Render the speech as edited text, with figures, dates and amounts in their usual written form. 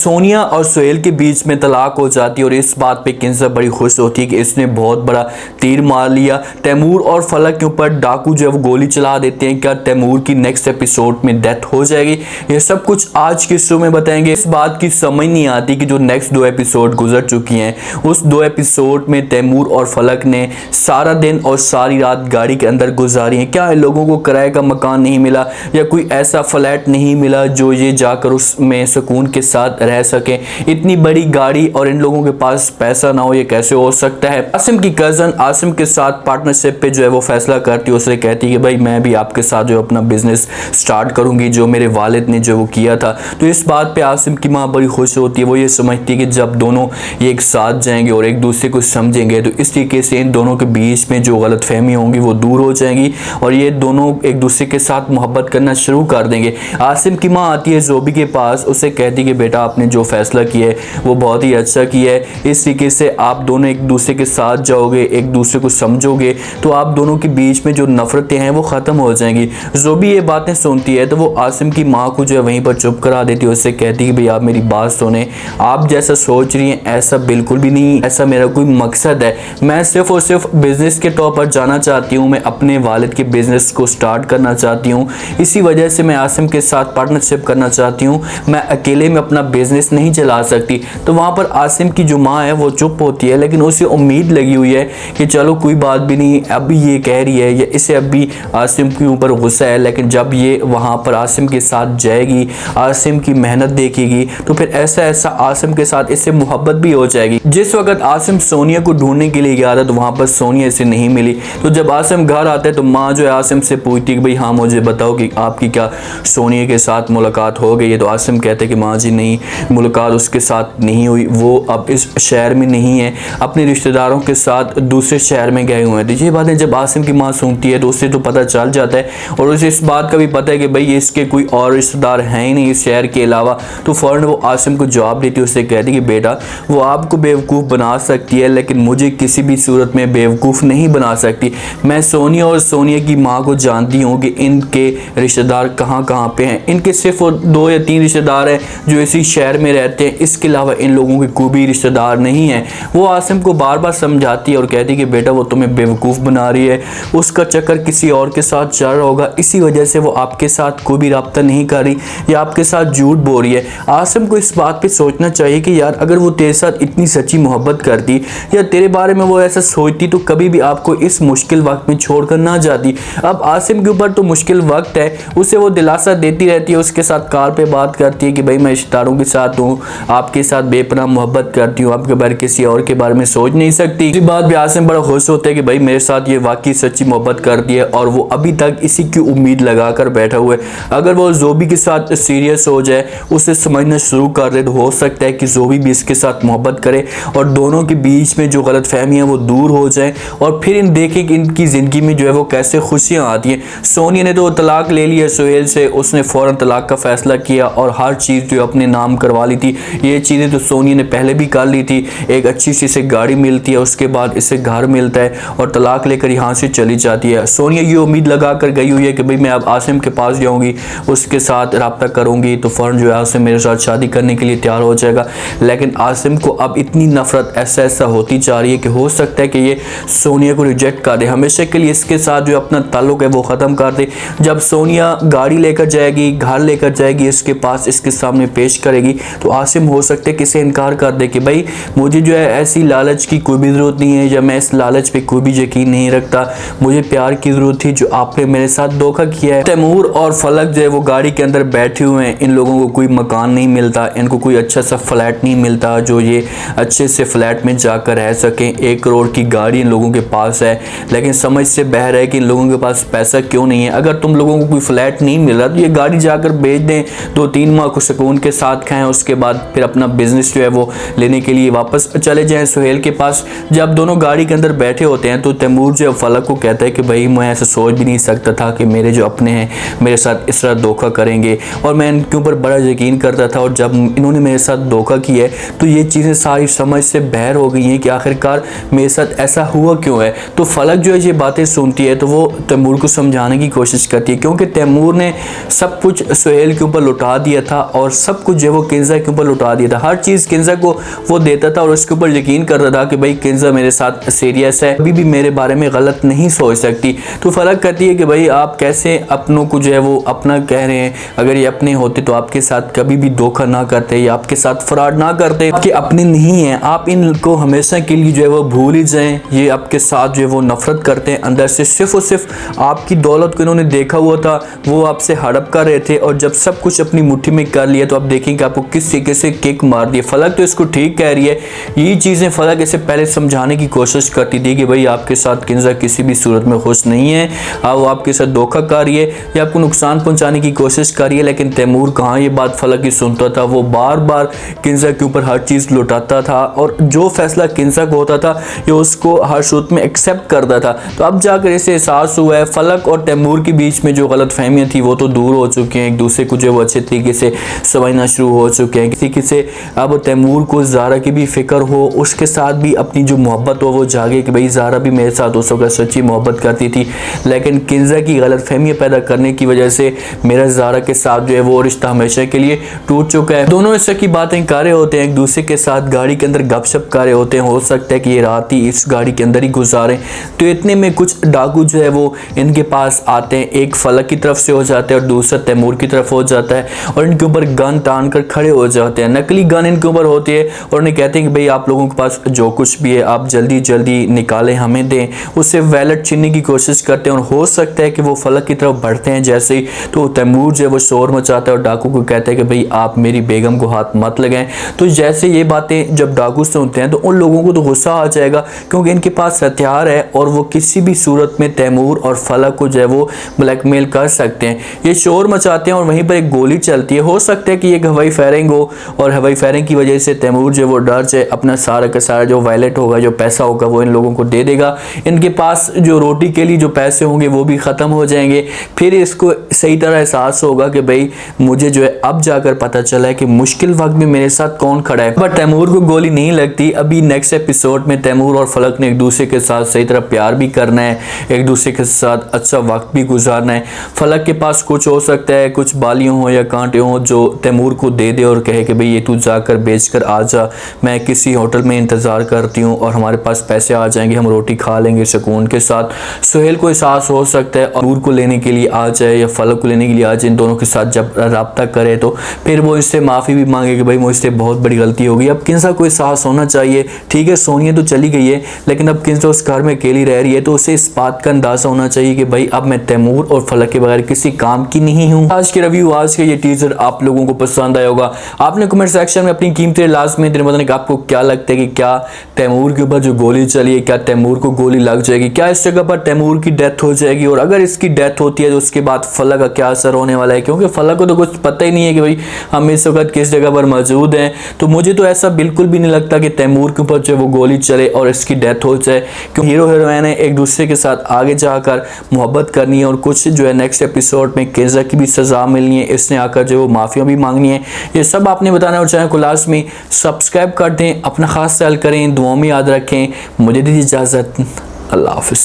सोनिया और सोहेल के बीच में तलाक हो जाती है और इस बात पे किंजर बड़ी खुश होती है कि इसने बहुत बड़ा तीर मार लिया। तैमूर और फलक के ऊपर डाकू जो है वो गोली चला देते हैं। क्या तैमूर की नेक्स्ट एपिसोड में डेथ हो जाएगी? ये सब कुछ आज के शो में बताएंगे। इस बात की समझ नहीं आती कि जो नेक्स्ट 2 एपिसोड गुजर चुकी हैं उस 2 एपिसोड में तैमूर और फलक ने सारा दिन और सारी रात गाड़ी के अंदर गुजारी है। क्या इन लोगों को किराए का मकान नहीं मिला या कोई ऐसा फ्लैट नहीं मिला जो ये जाकर उसमें सुकून के साथ रह सके? इतनी बड़ी गाड़ी और इन लोगों के पास पैसा ना हो, ये कैसे हो सकता है? आसिम की कजन आसिम के साथ पार्टनरशिप पे जो है वो फैसला करती है। उससे कहती है कि भाई मैं भी आपके साथ जो अपना बिजनेस स्टार्ट करूंगी जो मेरे वालिद ने जो वो किया था। तो इस बात पे आसिम की माँ बड़ी खुश होती है। वो ये समझती है कि जब दोनों एक साथ जाएंगे और एक दूसरे को समझेंगे तो इस तरीके से इन दोनों के बीच में जो गलतफहमी होंगी वो दूर हो जाएंगी और ये दोनों एक दूसरे के साथ मोहब्बत करना शुरू कर देंगे। आसिम की माँ आती है जोबी के पास, उसे कहती है कि बेटा आपने जो फैसला किया है वो बहुत ही अच्छा किया है। इस तरीके से आप दोनों एक दूसरे के साथ जाओगे, एक दूसरे को समझोगे तो आप दोनों के बीच में जो नफरतें हैं वो ख़त्म हो जाएंगी। जोबी ये बातें सुनती है तो वो आसिम की माँ को जो है वहीं पर चुप करा देती है। उससे कहती है कि भाई आप मेरी बात सुने, आप जैसा सोच रही हैं ऐसा बिल्कुल भी नहीं, ऐसा मेरा कोई मकसद है। मैं सिर्फ और सिर्फ बिजनेस के तौर पर जाना चाहती हूँ, मैं अपने वालिद के बिजनेस को स्टार्ट करना चाहती हूँ। इसी वजह से मैं आसिम के साथ पार्टनरशिप करना चाहती हूँ, मैं अकेले में अपना बिजनेस नहीं चला सकती। तो वहाँ पर आसिम की जो माँ है वो चुप होती है, लेकिन उसे उम्मीद लगी हुई है कि चलो कोई बात भी नहीं, अभी ये कह रही है या इसे अभी आसिम के ऊपर गुस्सा है, लेकिन जब ये वहाँ पर आसिम के साथ जाएगी, आसिम की मेहनत देखेगी तो फिर ऐसा ऐसा आसिम के साथ इससे मोहब्बत भी हो जाएगी। जिस वक्त आसिम सोनिया को ढूंढने के लिए गया था तो वहाँ पर सोनिया इसे नहीं मिली। तो जब आसिम घर आता है तो माँ जो है आसिम से पूछती है कि भाई हाँ मुझे बताओ कि आपकी क्या सोनिया के साथ मुलाकात हो गई है? तो आसिम कहते हैं कि माँ जी नहीं, मुलाकात उसके साथ नहीं हुई, वो अब इस शहर में नहीं है, अपने रिश्तेदारों के साथ दूसरे शहर में गए हुए हैं। तो ये बातें जब आसिम की माँ सुनती है तो उससे तो पता चल जाता है और उसे इस बात का भी पता है कि भाई इसके कोई और रिश्तेदार हैं ही नहीं इस शहर के अलावा। तो फ़ौरन वो आसिम को जवाब देती है, उससे कहती है कि बेटा वो आपको बेवकूफ़ बना सकती है लेकिन मुझे किसी भी सूरत में बेवकूफ़ नहीं बना सकती। मैं सोनिया और सोनिया की माँ को जानती हूँ कि इनके रिश्तेदार कहाँ कहाँ पे हैं। इनके सिर्फ 2 या 3 रिश्तेदार हैं जो इसी शहर में रहते हैं, इसके अलावा इन लोगों के कोई भी रिश्तेदार नहीं है। वो आसिम को बार बार समझाती है और कहती है कि बेटा वो तुम्हें बेवकूफ़ बना रही है, उसका चक्कर किसी और के साथ चल रहा होगा, इसी वजह से वो आपके साथ कोई भी रब्ता नहीं कर रही या आपके साथ झूठ बोल रही है। आसिम को इस बात पे सोचना चाहिए कि यार अगर वो तेरे साथ इतनी सच्ची मोहब्बत करती या तेरे बारे में वो ऐसा सोचती तो कभी भी आपको इस मुश्किल वक्त में छोड़कर ना जाती। अब आसिम के ऊपर तो मुश्किल वक्त है, उसे वो दिलासा देती रहती है, उसके साथ कार पे बात करती है कि भाई मैं सितारों के साथ हूँ, आपके साथ बेपनाह मोहब्बत करती हूँ, आपके बारे किसी और के बारे में सोच नहीं सकती। इसी बात भी आसिम बड़ा खुश होता है कि भाई मेरे साथ ये वाकई सच्ची मोहब्बत करती है और वो अभी तक इसी की उम्मीद लगा कर बैठा हुआ है। अगर वो जोबी के साथ सीरियस हो जाए, उसे समझना शुरू कर दे तो हो सकता है कि जोबी भी इसके साथ मोहब्बत करे और दोनों के बीच में जो गलतफहमी है वो दूर हो जाए और फिर इन देखे कि इनकी ज़िंदगी में जो है वो कैसे खुशियाँ आती हैं। सोनिया ने तो तलाक ले लिया सोहेल से, उसने फ़ौरन तलाक का फैसला किया और हर चीज़ जो अपने नाम करवा ली थी। ये चीज़ें तो सोनिया ने पहले भी कर ली थी। एक अच्छी सी इसे गाड़ी मिलती है, उसके बाद इसे घर मिलता है और तलाक लेकर यहाँ से चली जाती है। सोनिया ये उम्मीद लगा कर गई हुई है कि भाई मैं अब आसिम के पास जाऊँगी, उसके साथ रब्ता करूँगी तो फ़ौरन जो है आसिम मेरे साथ शादी करने के लिए तैयार हो जाएगा। लेकिन आसिम को अब इतनी नफरत ऐसा होती जा रही है कि हो सकता है कि ये सोनिया को रिजेक्ट कर दे, हमेशा के लिए इसके साथ जो अपना ताल्लुक है वो ख़त्म कर दे। जब सोनिया गाड़ी लेकर जाएगी, घर लेकर जाएगी, इसके पास इसके सामने पेश करेगी तो आसिम हो सकता है कि इसे इनकार कर दे कि भाई मुझे जो है ऐसी लालच की कोई भी ज़रूरत नहीं है या मैं इस लालच पे कोई भी यकीन नहीं रखता, मुझे प्यार की ज़रूरत थी जो आपने मेरे साथ धोखा किया है। तैमूर और फलक जो है वो गाड़ी के अंदर बैठे हुए हैं, इन लोगों को कोई मकान नहीं मिलता, इनको कोई अच्छा सा फ्लैट नहीं मिलता जो ये अच्छे से फ्लैट में जाकर रह सकें। 1 करोड़ की गाड़ी इन लोगों के पास है लेकिन समझ से बाहर है कि इन लोगों के पास पैसा क्यों नहीं है। अगर तुम लोगों को कोई फ्लैट नहीं मिल रहा तो ये गाड़ी जाकर बेच दें, 2-3 माह को सुकून के साथ खाएं, उसके बाद फिर अपना बिजनेस जो है वो लेने के लिए वापस चले जाएं सोहेल के पास। जब दोनों गाड़ी के अंदर बैठे होते हैं तो तैमूर जो फलक को कहता है कि भाई मैं ऐसा सोच भी नहीं सकता था कि मेरे जो अपने हैं मेरे साथ इस तरह धोखा करेंगे और मैं इनके ऊपर बड़ा यकीन करता था और जब इन्होंने मेरे साथ धोखा किया है तो ये चीज़ें सारी समझ से बाहर हो गई हैं कि आखिरकार मेरे साथ ऐसा हुआ क्यों है। तो फलक जो है ये बातें सुनती है तो वो तैमूर को समझाने की कोशिश करती है क्योंकि तैमूर ने सब कुछ सोहेल के ऊपर लुटा दिया था और सब कुछ जो वो किंजा के ऊपर लुटा दिया था। हर चीज़ किंजा को वो देता था और उसके ऊपर यकीन करता था कि भाई किंजा मेरे साथ सीरियस है, कभी भी मेरे बारे में गलत नहीं सोच सकती। तो फलक कहती है कि भाई आप कैसे अपनों को जो है वो अपना कह रहे हैं, अगर ये अपने होते तो आपके साथ कभी भी धोखा ना करते या आपके साथ फ्रॉड ना करते, आपके अपने नहीं हैं, आप इनको हमेशा के लिए जो है वो भूल ही जाएं। ये आपके साथ जो है वो नफरत करते हैं अंदर से, सिर्फ और सिर्फ आपकी दौलत को इन्होंने देखा हुआ था, वो आपसे हड़प कर रहे थे और जब सब कुछ अपनी मुट्ठी में कर लिया तो आप देखेंगे आपको किस तरीके से किक मार दिए। फलक तो इसको ठीक कह रही है, ये चीज़ें फलक इसे पहले समझाने की कोशिश करती थी कि भाई आपके साथ किंजा किसी भी सूरत में खुश नहीं है, वो आपके साथ धोखा कर रही है या आपको नुकसान पहुंचाने की कोशिश कर रही है। लेकिन तैमूर कहाँ ये बात फलक की सुनता था, वो बार बार किंजा के ऊपर हर चीज़ लुटाता था और जो फैसला किंजा को होता था ये उसको हर सूरत में एक्सेप्ट करता था। तो अब जाकर इसे एहसास हुआ है फलक और तैमूर के बीच में जो गलत फहमियाँ थी वो तो दूर हो चुकी हैं, एक दूसरे को जो वो अच्छे तरीके से समझना शुरू हो चुके हैं। किसी से अब तैमूर को ज़ारा की भी फिक्र हो, उसके साथ भी अपनी जो मोहब्बत हो वो जागे कि भाई ज़ारा भी मेरे साथ उस वक्त सच्ची मोहब्बत करती थी, लेकिन किंजा की गलत फहमियाँ पैदा करने की वजह से मेरा ज़ारा के साथ जो है वो रिश्ता हमेशा के लिए टूट चुका है। दोनों इस की बातें कर रहे होते हैं, एक दूसरे के साथ गाड़ी के अंदर गपशप कर रहे होते हैं, हो सकता है कि ये रात ही इस गाड़ी के अंदर ही गुजारें। तो इतने में कुछ डाकू जो है वो इनके पास आते हैं, एक फलक की तरफ से हो जाता है और दूसरा तैमूर की तरफ हो जाता है और इनके ऊपर गन तान कर खड़े हो जाते हैं। नकली गन इनके ऊपर होती है और उन्हें कहते हैं कि भाई आप लोगों के पास जो कुछ भी है आप जल्दी जल्दी निकालें, हमें दें। उससे वैलेट छीनने की कोशिश करते हैं और हो सकता है कि वो फलक की तरफ बढ़ते हैं जैसे ही तो तैमूर जो है वो शोर मचाता है और डाकू को कहता है कि भाई आप मेरी बेगम को हाथ मत लगाएं। तो जैसे ये बातें जब डाकू सुनते हैं तो उन लोगों को तो गुस्सा आ जाएगा क्योंकि इनके पास हथियार है और वो किसी भी सूरत में तैमूर और फलक को जो है वो ब्लैकमेल कर सकते हैं। ये शोर मचाते हैं और वहीं पर एक गोली चलती है। हो सकता है कि ये हवाई फायरिंग हो और हवाई फायरिंग की वजह से तैमूर जो वो डर से अपना सारा का सारा जो वैलेट होगा, जो पैसा होगा वो इन लोगों को दे देगा। इनके पास जो रोटी के लिए जो पैसे होंगे वो भी ख़त्म हो जाएंगे। फिर इसको सही तरह एहसास होगा कि भाई मुझे जो है अब जाकर पता चला है कि मुश्किल वक्त में मेरे साथ कौन खड़ा है। बट तैमूर को गोली नहीं लगती। अभी नेक्स्ट एपिसोड में तैमूर और फलक ने एक दूसरे के साथ सही तरह प्यार भी करना है, एक दूसरे के साथ अच्छा वक्त भी गुजारना है। फलक के पास कुछ हो सकता है, कुछ बालियों हो या कांटे हो जो तैमूर को दे दे और कहे कि भाई ये तू जाकर बेच कर आ जा, मैं किसी होटल में इंतज़ार करती हूँ और हमारे पास पैसे आ जाएंगे, हम रोटी खा लेंगे सुकून के साथ। सुहेल को एहसास हो सकता है और नूर को लेने के लिए आ जाए या फलक को लेने के लिए आ जाए। इन दोनों के साथ जब रब्ता करे तो फिर वो इससे माफ़ी भी मांगे कि भाई मुझसे बहुत बड़ी गलती हो गई। अब किंजा को एहसास होना चाहिए, ठीक है सोनिया तो चली गई है लेकिन अब किंजा उस घर में अकेली रह रही है तो उसे इस बात का अंदाज़ा होना चाहिए कि भाई अब मैं तैमूर और फलक के बगैर किसी काम की नहीं हूँ। आज के रिव्यू, आज के ये टीजर आप लोगों को पसंद आया होगा। आपने कमेंट सेक्शन में अपनी कीमती लास्ट में बताने कि आपको क्या लगता है कि क्या तैमूर के ऊपर जो गोली चली है क्या तैमूर को गोली लग जाएगी, क्या इस जगह पर तैमूर की डेथ हो जाएगी और अगर इसकी डेथ होती है तो उसके बाद फलक का क्या असर होने वाला है, क्योंकि फलक को तो कुछ पता ही नहीं है कि भाई हम इस वक्त किस जगह पर मौजूद हैं। तो मुझे तो ऐसा बिल्कुल भी नहीं लगता कि तैमूर के ऊपर जो वो गोली चले और इसकी डेथ हो जाए, क्योंकि हीरो हीरोइन है एक दूसरे के साथ आगे जाकर मोहब्बत करनी है और कुछ जो है नेक्स्ट एपिसोड में किंजा की भी सजा मिलनी है, इसने आकर जो वो माफिया भी मांगनी है। ये सब आपने बताना और चैनल को लास्ट में सब्सक्राइब कर दें, अपना खास ख्याल करें, दुआ में याद रखें। मुझे दीजिए इजाज़त, अल्लाह हाफिज़।